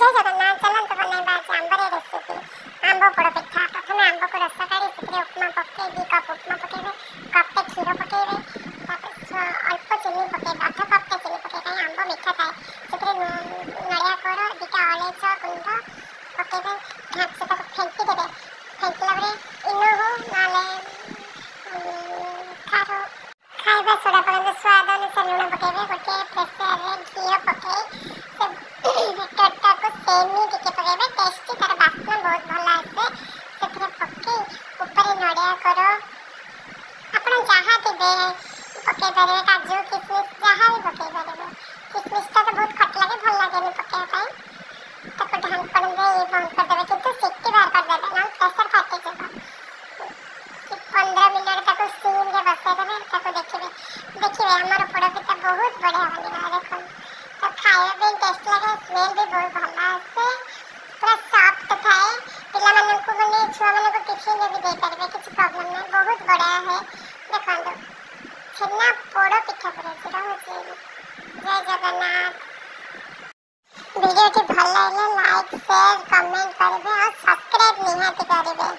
जय जगन्नाथ चलत बनैबा आंबर रेसिपी आंब पोड़ पिठा। प्रथम आंब को रस काढ़ी से उपमा पकई 2 कप उपमा पकेबे, कपटे क्षीर पकेबे, अल्प चीनी पकेबे, अध कपटे चीनी पकेबे। आंब मीठा थाए से नड़िया कोर 2टा अलैच गुंड पकेबे, से फेंटी देबे। फेंटला बेले इनो हो नाले खारो खाइबा सोडा पकेबे, स्वाद अनुसार लुण पकेबे। गोटे प्रेसर रे घी पकई से टोटा को सेमी टिके पकेबे, टेस्टी तार बास्ना बहुत भल आसे। सेथरे पकई ऊपर नड़िया कोर आपण जहाँ देबे पकई पारे, काजू किशमिश जहाँ भी पकई पारे। किशमिश तो बहुत खट लगे, भल लगे नहीं पकई पाई। ताको ढांकण दे बंद कर देबे, किंतु सिटी बाहर कर देबे ना प्रेशर फाटी जाबो। 15 मिनट ताको स्टीम रे बसाई देबे। ताको देखिबे हमर पोड़ पिठा बहुत बढ़िया बनिबा। देखो तो खाଇବା ପାଇଁ टेस्ट लगे, स्मेल भी बहुत भल आसे, पूरा सॉफ्ट थाए। पिला माननकु बने छुआ माननकु टिफिन रे भी दे पारबे, किछि प्रॉब्लम नहीं, बहुत बढ़िया है। देखो छेना पोड़ पिठा पूरा रहउछि। जय जगन्नाथ। वीडियो टी भल लागले लाइक शेयर कमेंट करबे और सब्सक्राइब निहाती करबे।